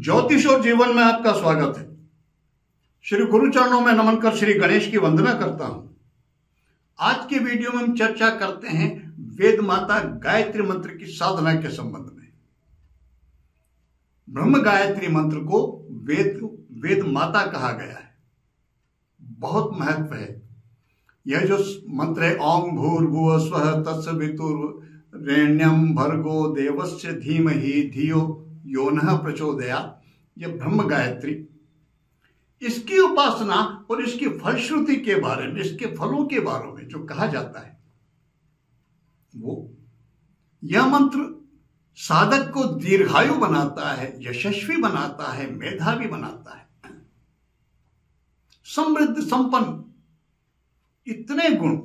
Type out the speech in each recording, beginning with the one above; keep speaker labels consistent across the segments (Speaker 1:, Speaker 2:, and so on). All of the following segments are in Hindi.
Speaker 1: ज्योतिष और जीवन में आपका स्वागत है। श्री गुरु चरणों में नमन कर श्री गणेश की वंदना करता हूं। आज के वीडियो में हम चर्चा करते हैं वेद माता गायत्री मंत्र की साधना के संबंध में। ब्रह्म गायत्री मंत्र को वेद माता कहा गया है। बहुत महत्व है। यह जो मंत्र है ओम भूर्भुवः स्वः तत्सवितुर्वरेण्यं भर्गो देवस्य धीमहि धियो यो नः प्रचोदयात्, यह ब्रह्म गायत्री, इसकी उपासना और इसकी फलश्रुति के बारे में, इसके फलों के बारे में जो कहा जाता है, वो यह मंत्र साधक को दीर्घायु बनाता है, यशस्वी बनाता है, मेधावी बनाता है, समृद्ध संपन्न, इतने गुण,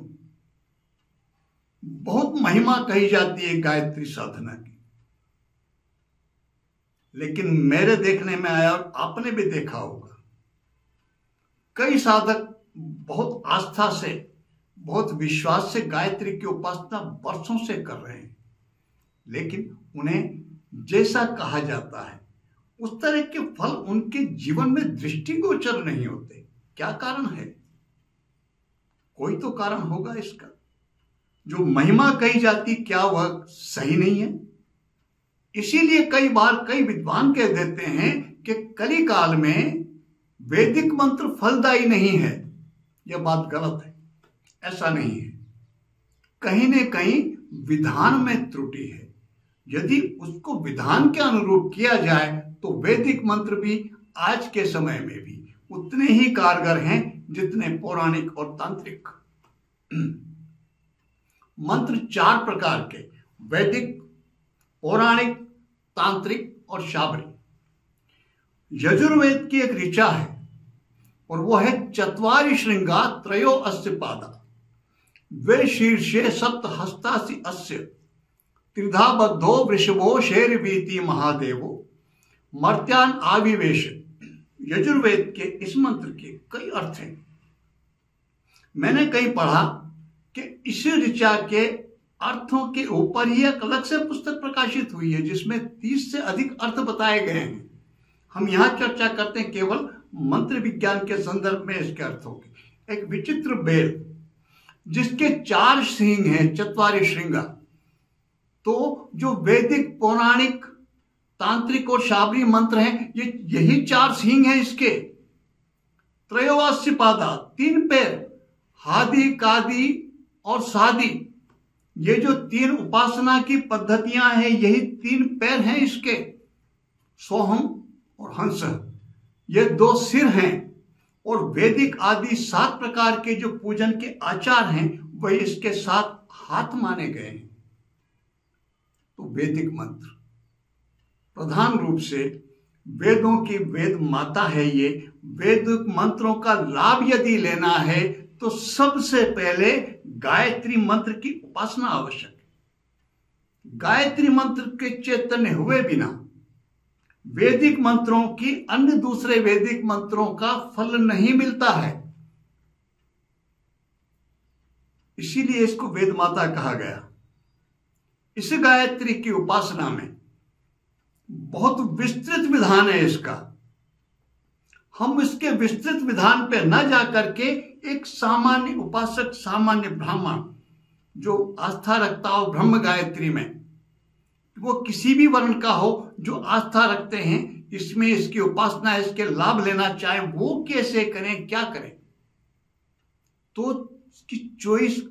Speaker 1: बहुत महिमा कही जाती है गायत्री साधना की। लेकिन मेरे देखने में आया और आपने भी देखा होगा, कई साधक बहुत आस्था से, बहुत विश्वास से गायत्री की उपासना वर्षों से कर रहे हैं, लेकिन उन्हें जैसा कहा जाता है उस तरह के फल उनके जीवन में दृष्टिगोचर नहीं होते। क्या कारण है? कोई तो कारण होगा इसका। जो महिमा कही जाती, क्या वह सही नहीं है? इसीलिए कई बार कई विद्वान कह देते हैं कि कली काल में वैदिक मंत्र फलदायी नहीं है। यह बात गलत है, ऐसा नहीं है। कहीं न कहीं विधान में त्रुटि है। यदि उसको विधान के अनुरूप किया जाए तो वैदिक मंत्र भी आज के समय में भी उतने ही कारगर हैं जितने पौराणिक और तांत्रिक। मंत्र चार प्रकार के, वैदिक, पौराणिक, तांत्रिक और शाबरी। यजुर्वेद की एक ऋचा है और वो है चत्वारि श्रृंगा त्रयो अस्य पादा वे शीर्षे सप्त हस्तासि अस्य त्रिधा बद्धो वृषभो शेरवीति महादेवो मर्त्यान आविवेश। यजुर्वेद के इस मंत्र के कई अर्थ हैं। मैंने कहीं पढ़ा कि इस ऋचा के अर्थों के ऊपर ही एक अलग से पुस्तक प्रकाशित हुई है जिसमें 30 से अधिक अर्थ बताए गए हैं। हम यहां चर्चा करते हैं केवल मंत्र विज्ञान के संदर्भ में इसके अर्थों की। एक विचित्र बेल जिसके 4 सींग हैं, चत्वारि श्रृंगा। तो जो वैदिक, पौराणिक, तांत्रिक और शाबरी मंत्र हैं, ये यही 4 सींग हैं इसके। त्रयोअस्य पादा, 3 पैर, हादि, कादि और सादि, ये जो 3 उपासना की पद्धतियां हैं, यही 3 पैर हैं इसके। सोहम और हंस, ये 2 सिर हैं। और वैदिक आदि 7 प्रकार के जो पूजन के आचार हैं वही इसके 7 हाथ माने गए हैं। तो वैदिक मंत्र प्रधान रूप से वेदों की वेद माता है। ये वैदिक मंत्रों का लाभ यदि लेना है तो सबसे पहले गायत्री मंत्र की उपासना आवश्यक है। गायत्री मंत्र के चैतन्य हुए बिना वैदिक मंत्रों की अन्य दूसरे वैदिक मंत्रों का फल नहीं मिलता है। इसीलिए इसको वेद माता कहा गया। इस गायत्री की उपासना में बहुत विस्तृत विधान है इसका। हम इसके विस्तृत विधान पे न जाकर के एक सामान्य उपासक, सामान्य ब्राह्मण जो आस्था रखता हो ब्रह्म गायत्री में, वो किसी भी वर्ण का हो, जो आस्था रखते हैं इसमें, इसकी उपासना, इसके लाभ लेना चाहे, वो कैसे करें, क्या करें? तो इसकी 24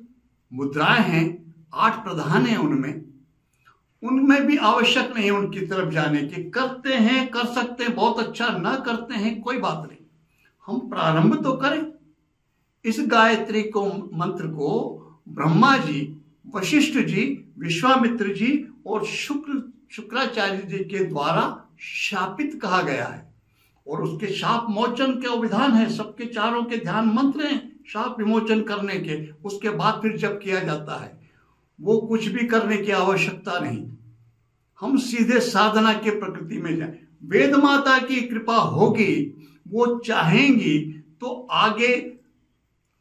Speaker 1: मुद्राएं हैं, 8 प्रधान हैं। उनमें भी आवश्यक नहीं है उनकी तरफ जाने की। करते हैं, कर सकते हैं, बहुत अच्छा, ना करते हैं कोई बात नहीं। हम प्रारंभ तो करें। इस गायत्री को, मंत्र को ब्रह्मा जी, वशिष्ठ जी, विश्वामित्र जी और शुक्राचार्य जी के द्वारा शापित कहा गया है। और उसके शाप मोचन के विधान है। सबके चारों के ध्यान मंत्र हैं शाप विमोचन करने के। उसके बाद फिर जब किया जाता है, वो कुछ भी करने की आवश्यकता नहीं। हम सीधे साधना के प्रकृति में जाएं। वेद माता की कृपा होगी, वो चाहेंगी तो आगे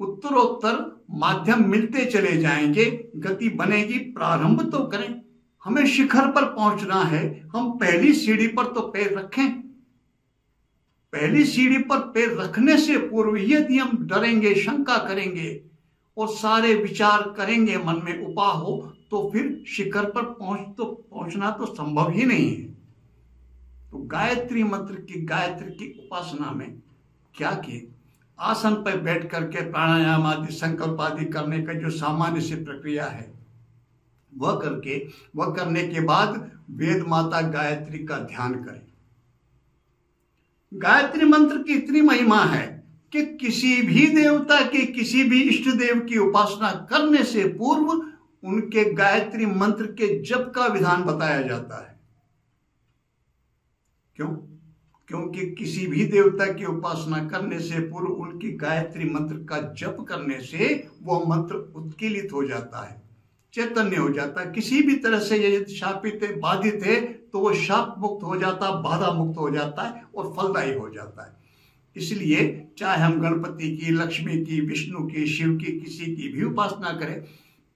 Speaker 1: उत्तरोत्तर माध्यम मिलते चले जाएंगे, गति बनेगी। प्रारंभ तो करें। हमें शिखर पर पहुंचना है, हम पहली सीढ़ी पर तो पैर रखें। पहली सीढ़ी पर पैर रखने से पूर्व यदि हम डरेंगे, शंका करेंगे और सारे विचार करेंगे, मन में उपा हो, तो फिर शिखर पर पहुंचना तो संभव ही नहीं है। तो गायत्री मंत्र की, गायत्री की उपासना में क्या किए, आसन पर बैठ करके प्राणायाम आदि, संकल्प आदि करने का जो सामान्य सी प्रक्रिया है वह करने के बाद वेद माता गायत्री का ध्यान करें। गायत्री मंत्र की इतनी महिमा है कि किसी भी देवता के, किसी भी इष्ट देव की उपासना करने से पूर्व उनके गायत्री मंत्र के जप का विधान बताया जाता है। क्यों? क्योंकि किसी भी देवता की उपासना करने से पूर्व उनकी गायत्री मंत्र का जप करने से वह मंत्र उत्कीलित हो जाता है, चैतन्य हो जाता है। किसी भी तरह से यदि शापित है, बाधित है, तो वो शाप मुक्त हो जाता, बाधा मुक्त हो जाता है और फलदायी हो जाता है। इसलिए चाहे हम गणपति की, लक्ष्मी की, विष्णु की, शिव की, किसी की भी उपासना करें,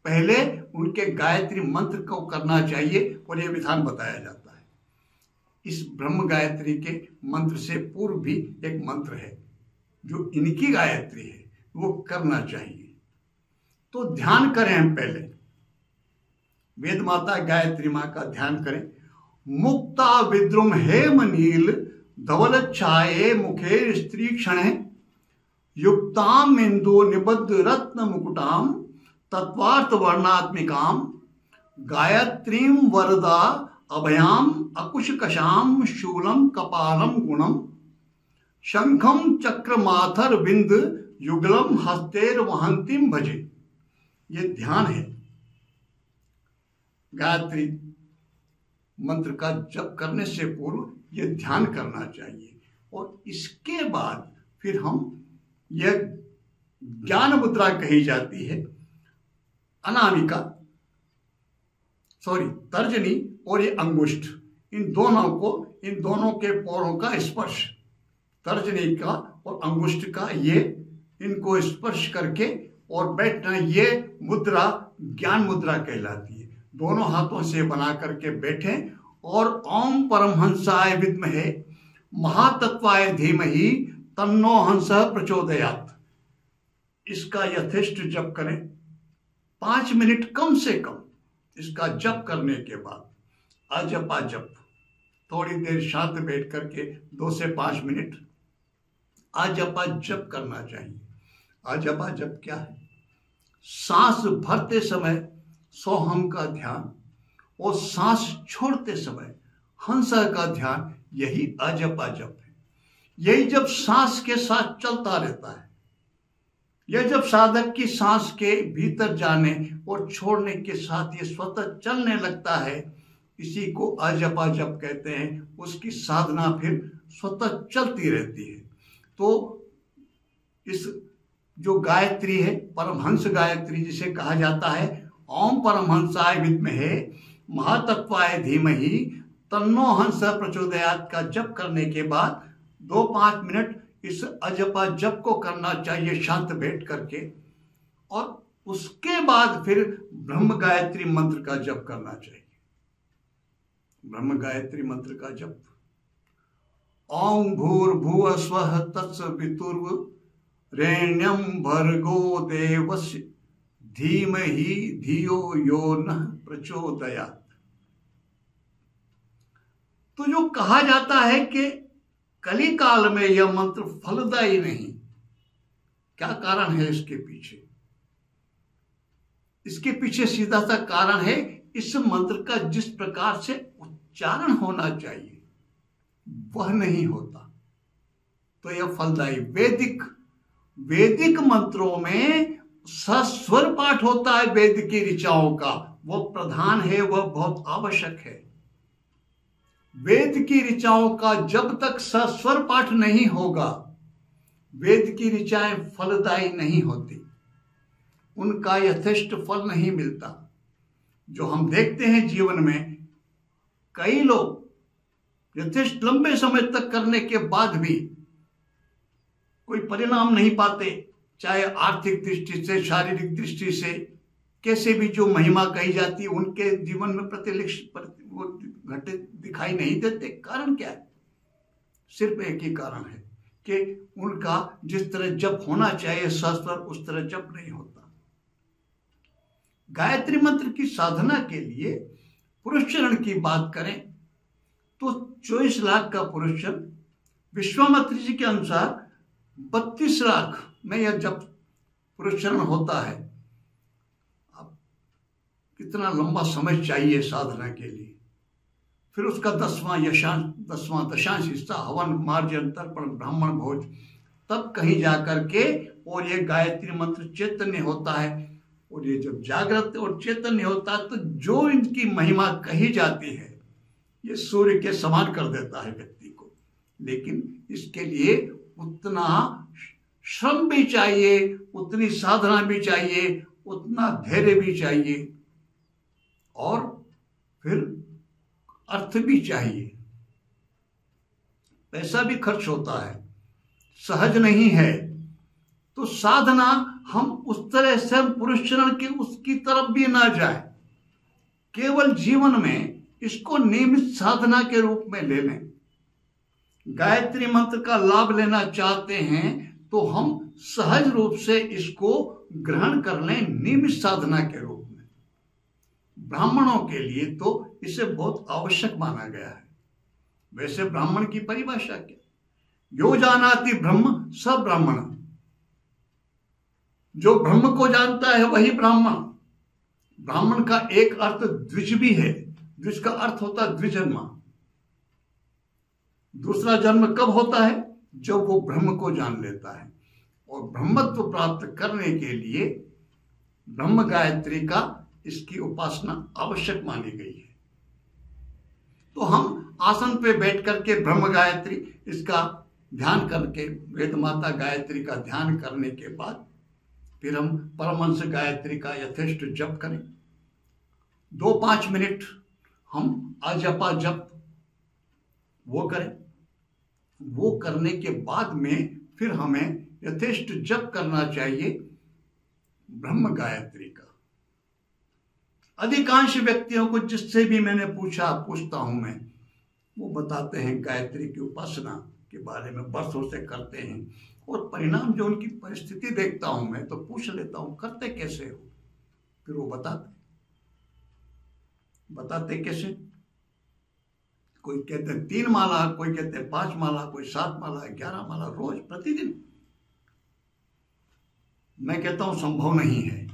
Speaker 1: पहले उनके गायत्री मंत्र को करना चाहिए और यह विधान बताया जाता है। इस ब्रह्म गायत्री के मंत्र से पूर्व भी एक मंत्र है जो इनकी गायत्री है, वो करना चाहिए। तो ध्यान करें हम पहले, वेद माता गायत्री माँ का ध्यान करें। मुक्ता विद्रुम हेम नील धवल छाये मुखे स्त्री क्षण युक्ताम इंदु निबद्ध रत्न मुकुटाम तत्वार्थ वर्णात्मिकाम गायत्रीम वरदा अभयाम अकुशकशाम शूलम कपालम गुणम शंखम चक्रमाथर बिंद युगलम हस्तेर वहंतिम भजे। ये ध्यान है। गायत्री मंत्र का जप करने से पूर्व यह ध्यान करना चाहिए और इसके बाद फिर हम, यह ज्ञान मुद्रा कही जाती है, अनामिका, तर्जनी और ये अंगुष्ठ, इन दोनों के पैरों का स्पर्श, तर्जनी का और अंगुष्ठ का, ये इनको स्पर्श करके और बैठना, ये मुद्रा ज्ञान मुद्रा कहलाती है। दोनों हाथों से बना करके बैठें और ओम परमहंसाय विद्महे महातत्वाय धीमहि तन्नो हंसः प्रचोदयात्, इसका यथेष्ट जप करें। 5 मिनट कम से कम इसका जप करने के बाद अजपा जप, थोड़ी देर शांत बैठ करके 2 से 5 मिनट अजपा जप करना चाहिए। अजपा जप क्या है? सांस भरते समय सोहम का ध्यान और सांस छोड़ते समय हंस का ध्यान, यही अजपा जप है। यही जब सांस के साथ चलता रहता है, यह जब साधक की सांस के भीतर जाने और छोड़ने के साथ ये स्वतः चलने लगता है, इसी को अजपा जप कहते हैं। उसकी साधना फिर स्वतः चलती रहती है। तो इस जो गायत्री है, परमहंस गायत्री जिसे कहा जाता है, ओम परमहंसाय विद्महे महातत्वाय धीमहि तन्नो हंस प्रचोदयात् का जप करने के बाद 2-5 मिनट इस अजपा जप को करना चाहिए शांत बैठ करके, और उसके बाद फिर ब्रह्म गायत्री मंत्र का जप करना चाहिए। ब्रह्म गायत्री मंत्र का जप, ओम भूर्भुवः स्वः तत्सवितुर्वरेण्यं भर्गो देवस्य धीमहि धियो यो नः प्रचोदयात्। तो जो कहा जाता है कि कली काल में यह मंत्र फलदायी नहीं, क्या कारण है इसके पीछे? इसके पीछे सीधा सा कारण है, इस मंत्र का जिस प्रकार से उच्चारण होना चाहिए वह नहीं होता, तो यह फलदायी। वैदिक मंत्रों में सस्वर पाठ होता है, वेद की ऋचाओं का वह प्रधान है, वह बहुत आवश्यक है। वेद की ऋचाओं का जब तक सस्वर पाठ नहीं होगा, वेद की ऋचाएं फलदायी नहीं होती, उनका यथेष्ट फल नहीं मिलता। जो हम देखते हैं जीवन में, कई लोग यथेष्ट लंबे समय तक करने के बाद भी कोई परिणाम नहीं पाते, चाहे आर्थिक दृष्टि से, शारीरिक दृष्टि से, कैसे भी जो महिमा कही जाती है उनके जीवन में घटे दिखाई नहीं देते। कारण क्या है? सिर्फ एक ही कारण है, कि उनका जिस तरह जप होना चाहिए सहस्त्र उस तरह जप नहीं होता। गायत्री मंत्र की साधना के लिए पुरुषचरण की बात करें तो 24 लाख का पुरुषचरण, विश्वामित्र जी के अनुसार 32 लाख में यह जप पुरुषचरण होता है। अब कितना लंबा समय चाहिए साधना के लिए। फिर उसका 10वां दशांश हिस्सा हवन, मार्जन, तर्पण, ब्राह्मण भोज, तब कहीं जाकर के और ये गायत्री मंत्र चैतन्य होता है। और ये जब जागृत और चैतन्य होता है तो जो इनकी महिमा कही जाती है ये सूर्य के समान कर देता है व्यक्ति को। लेकिन इसके लिए उतना श्रम भी चाहिए, उतनी साधना भी चाहिए, उतना धैर्य भी चाहिए और फिर अर्थ भी चाहिए। पैसा भी खर्च होता है, सहज नहीं है। तो साधना हम उस तरह से हम पुरुषचरण के उसकी तरफ भी ना जाए, केवल जीवन में इसको नियमित साधना के रूप में ले लें। गायत्री मंत्र का लाभ लेना चाहते हैं तो हम सहज रूप से इसको ग्रहण कर लें नियमित साधना के रूप में। ब्राह्मणों के लिए तो इसे बहुत आवश्यक माना गया है। वैसे ब्राह्मण की परिभाषा क्या? यो जानाति ब्रह्म स ब्राह्मण। जो ब्रह्म को जानता है वही ब्राह्मण। ब्राह्मण का एक अर्थ द्विज भी है। द्विज का अर्थ होता है द्विजन्मा। दूसरा जन्म कब होता है? जब वो ब्रह्म को जान लेता है। और ब्रह्मत्व प्राप्त करने के लिए ब्रह्म गायत्री का इसकी उपासना आवश्यक मानी गई है। तो हम आसन पे बैठ करके ब्रह्म गायत्री इसका ध्यान करके, वेद माता गायत्री का ध्यान करने के बाद फिर हम परमहंस गायत्री का यथेष्ट जप करें। 2-5 मिनट हम अजपा जप वो करें। वो करने के बाद में फिर हमें यथेष्ट जप करना चाहिए ब्रह्म गायत्री का। अधिकांश व्यक्तियों को जिससे भी मैंने पूछता हूं मैं, वो बताते हैं गायत्री की उपासना के बारे में वर्षों से करते हैं। और परिणाम जो उनकी परिस्थिति देखता हूं मैं तो पूछ लेता हूं करते कैसे हो। फिर वो बताते कैसे। कोई कहते हैं 3 माला, कोई कहते हैं 5 माला, कोई 7 माला, 11 माला रोज प्रतिदिन। मैं कहता हूं संभव नहीं है।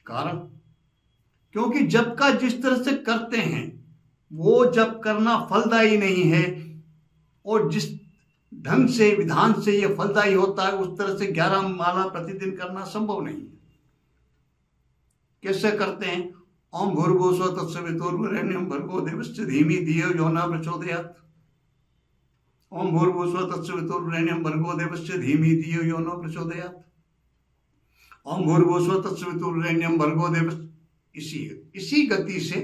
Speaker 1: कारण क्योंकि जप का जिस तरह से करते हैं वो जप करना फलदायी नहीं है। और जिस ढंग से विधान से ये फलदायी होता है उस तरह से 11 माला प्रतिदिन करना संभव नहीं है। कैसे करते हैं? ओम भूर्भुवस्सुवः तत्सवितुर्वरेण्यं भर्गो देवस्य धीमहि धियो यो न प्रचोदयात्। ओम भूर्भुवस्सुवः तत्सवितुर्वरेण्यं भर्गो देवस्य धीमहि धियो यो न प्रचोदयात्। ओम भूर्भुवस्सुवः तत्सवितुर्वरेण्यं भर्गो देवस्य। इसी गति से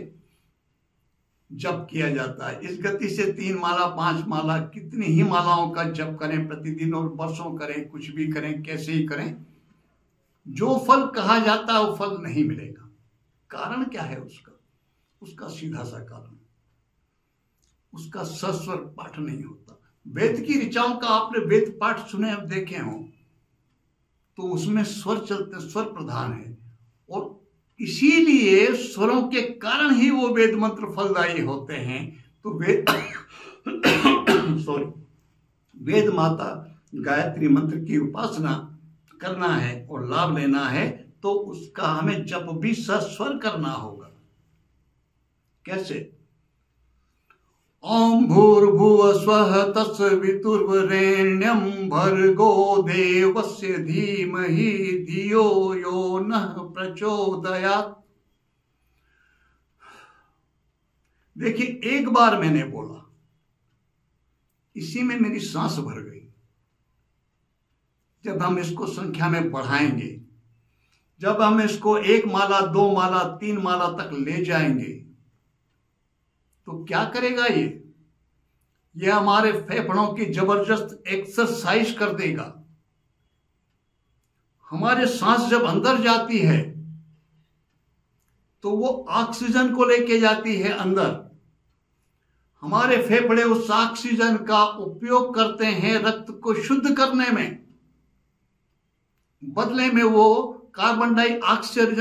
Speaker 1: जप किया जाता है। इस गति से 3 माला 5 माला कितनी ही मालाओं का जप करें प्रतिदिन और वर्षों करें, कुछ भी करें, कैसे ही करें, जो फल कहा जाता है वो फल नहीं मिलेगा। कारण क्या है उसका सीधा सा कारण, उसका सस्वर पाठ नहीं होता। वेद की ऋचाओं का आपने वेद पाठ सुने अब देखे हो तो उसमें स्वर चलते, स्वर प्रधान है। और इसीलिए स्वरों के कारण ही वो वेद मंत्र फलदायी होते हैं। तो वेद माता गायत्री मंत्र की उपासना करना है और लाभ लेना है तो उसका हमें जप भी सस्वर करना होगा। कैसे? ओम भूर्भुवस्सुवः तत्सवितुर्वरेण्यं भर्गो देवस्य धीमहि धियो यो नः प्रचोदयात्। देखिए, एक बार मैंने बोला, इसी में मेरी सांस भर गई। जब हम इसको संख्या में बढ़ाएंगे, जब हम इसको 1 माला 2 माला 3 माला तक ले जाएंगे तो क्या करेगा ये हमारे फेफड़ों की जबरदस्त एक्सरसाइज कर देगा। हमारे सांस जब अंदर जाती है तो वो ऑक्सीजन को लेके जाती है अंदर। हमारे फेफड़े उस ऑक्सीजन का उपयोग करते हैं रक्त को शुद्ध करने में, बदले में वो कार्बन डाइऑक्साइड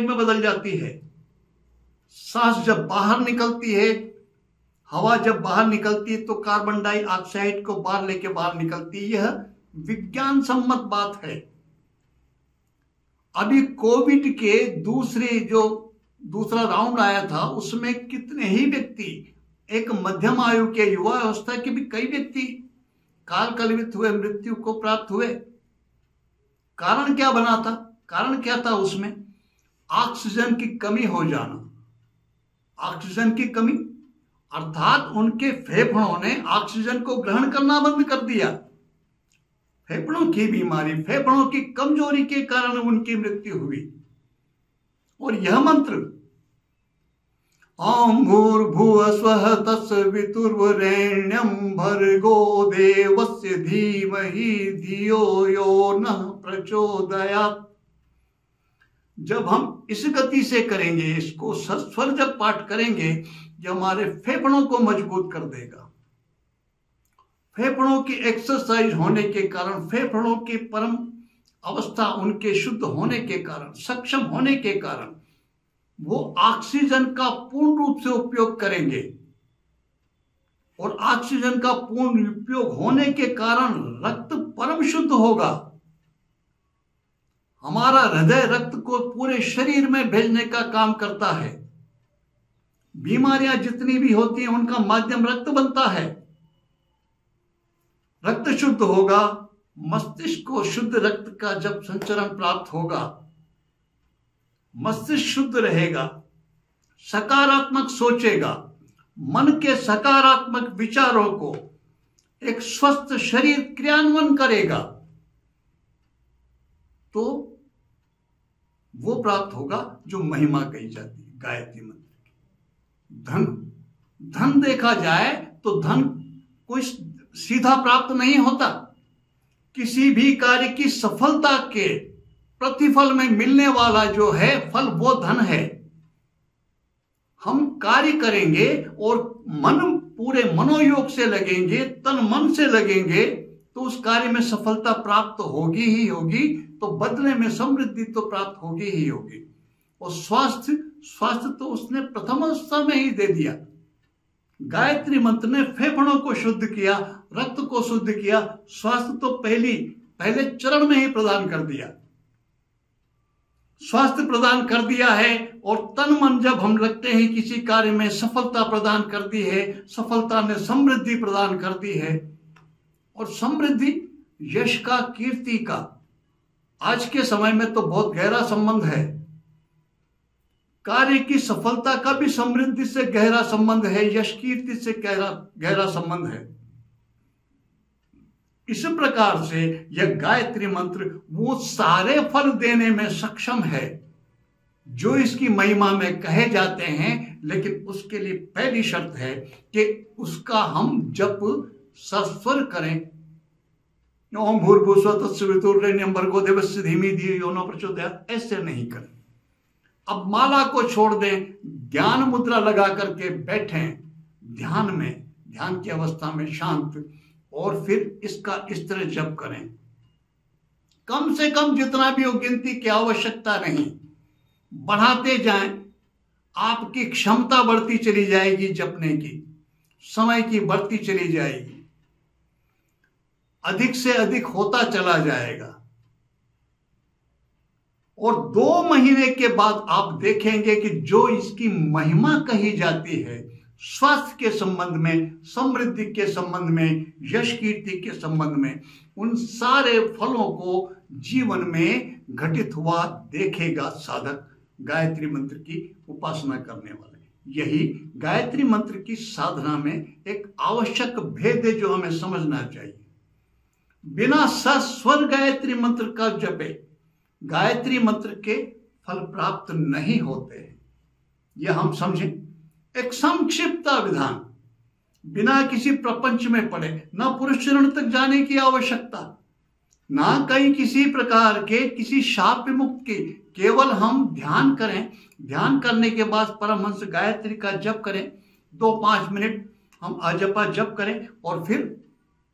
Speaker 1: में बदल जाती है। सांस जब बाहर निकलती है, हवा जब बाहर निकलती है तो कार्बन डाइऑक्साइड को बाहर लेके बाहर निकलती है। यह विज्ञान सम्मत बात है। अभी कोविड के दूसरा राउंड आया था, उसमें कितने ही व्यक्ति, एक मध्यम आयु के युवा अवस्था के भी कई व्यक्ति काल कलवित हुए, मृत्यु को प्राप्त हुए। कारण क्या बना था? कारण क्या था उसमें? ऑक्सीजन की कमी हो जाना। ऑक्सीजन की कमी अर्थात उनके फेफड़ों ने ऑक्सीजन को ग्रहण करना बंद कर दिया। फेफड़ों की बीमारी, फेफड़ों की कमजोरी के कारण उनकी मृत्यु हुई। और यह मंत्र ओम भूर्भुवः स्वः तत्सवितुर्वरेण्यं भर्गो देवस्य धीमहि धियो यो नः प्रचोदयात्, जब हम इस गति से करेंगे, इसको सस्वर जब पाठ करेंगे, ये हमारे फेफड़ों को मजबूत कर देगा। फेफड़ों की एक्सरसाइज होने के कारण, फेफड़ों की परम अवस्था उनके शुद्ध होने के कारण, सक्षम होने के कारण वो ऑक्सीजन का पूर्ण रूप से उपयोग करेंगे। और ऑक्सीजन का पूर्ण उपयोग होने के कारण रक्त परम शुद्ध होगा। हमारा हृदय रक्त को पूरे शरीर में भेजने का काम करता है। बीमारियां जितनी भी होती हैं उनका माध्यम रक्त बनता है। रक्त शुद्ध होगा, मस्तिष्क को शुद्ध रक्त का जब संचरण प्राप्त होगा, मस्तिष्क शुद्ध रहेगा, सकारात्मक सोचेगा, मन के सकारात्मक विचारों को एक स्वस्थ शरीर क्रियान्वयन करेगा, तो वो प्राप्त होगा जो महिमा कही जाती है गायत्री मंत्र की। धन देखा जाए तो धन कोई सीधा प्राप्त नहीं होता। किसी भी कार्य की सफलता के प्रतिफल में मिलने वाला जो है फल, वो धन है। हम कार्य करेंगे और पूरे मनोयोग से लगेंगे, तन मन से लगेंगे, तो उस कार्य में सफलता प्राप्त होगी ही होगी, तो बदले में समृद्धि तो प्राप्त होगी ही होगी। और स्वास्थ्य तो उसने प्रथम अवस्था में ही दे दिया। गायत्री मंत्र ने फेफड़ों को शुद्ध किया, रक्त को शुद्ध किया, स्वास्थ्य तो पहले चरण में ही प्रदान कर दिया। स्वास्थ्य प्रदान कर दिया है और तन मन जब हम लगते हैं किसी कार्य में, सफलता प्रदान कर दी है। सफलता ने समृद्धि प्रदान कर दी है। और समृद्धि यश का, कीर्ति का आज के समय में तो बहुत गहरा संबंध है। कार्य की सफलता का भी समृद्धि से गहरा संबंध है, यश कीर्ति से गहरा संबंध है। इस प्रकार से यह गायत्री मंत्र वो सारे फल देने में सक्षम है जो इसकी महिमा में कहे जाते हैं, लेकिन उसके लिए पहली शर्त है कि उसका हम जप सस्वर करें। ओम भूर्भुवः तत्सवितुर्वरेण्यं भर्गो देवस्य धीमहि धियो यो नः प्रचोदयात्, ऐसे नहीं करें। अब माला को छोड़ दें, ध्यान मुद्रा लगा करके बैठें, ध्यान की अवस्था में शांत, और फिर इसका इस तरह जप करें। कम से कम जितना भी हो, गिनती की आवश्यकता नहीं, बढ़ाते जाएं। आपकी क्षमता बढ़ती चली जाएगी, जपने की समय की बढ़ती चली जाएगी, अधिक से अधिक होता चला जाएगा। और 2 महीने के बाद आप देखेंगे कि जो इसकी महिमा कही जाती है, स्वास्थ्य के संबंध में, समृद्धि के संबंध में, यश कीर्ति के संबंध में, उन सारे फलों को जीवन में घटित हुआ देखेगा साधक गायत्री मंत्र की उपासना करने वाले। यही गायत्री मंत्र की साधना में एक आवश्यक भेद है जो हमें समझना चाहिए। बिना सस्वर गायत्री मंत्र का जपे गायत्री मंत्र के फल प्राप्त नहीं होते हैं। यह हम समझें। एक संक्षिप्त विधान, बिना किसी प्रपंच में पड़े, न पुरुष चरण तक जाने की आवश्यकता, ना कहीं किसी प्रकार के किसी शाप मुक्त की, केवल हम ध्यान करें। ध्यान करने के बाद परमहंस गायत्री का जप करें। 2-5 मिनट हम अजपा जप करें और फिर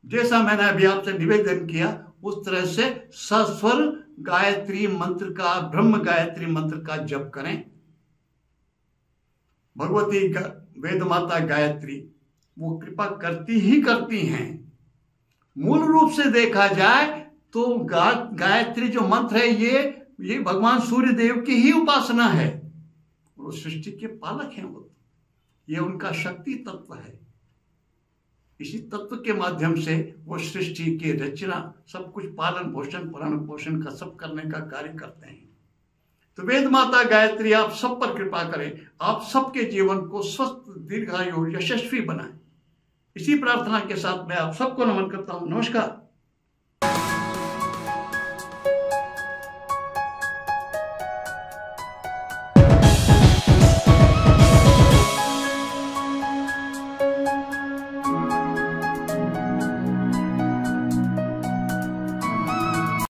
Speaker 1: जैसा मैंने अभी आपसे निवेदन किया उस तरह से सस्वर गायत्री मंत्र का, ब्रह्म गायत्री मंत्र का जप करें। भगवती वेद माता गायत्री वो कृपा करती ही करती हैं। मूल रूप से देखा जाए तो गायत्री जो मंत्र है ये भगवान सूर्य देव की ही उपासना है। वो सृष्टि के पालक हैं, वो ये उनका शक्ति तत्व है। इसी तत्व के माध्यम से वो सृष्टि की रचना, सब कुछ पालन पोषण प्राण पोषण का सब करने का कार्य करते हैं। तो वेद माता गायत्री आप सब पर कृपा करें, आप सबके जीवन को स्वस्थ, दीर्घायु, यशस्वी बनाएं। इसी प्रार्थना के साथ मैं आप सबको नमन करता हूं। नमस्कार।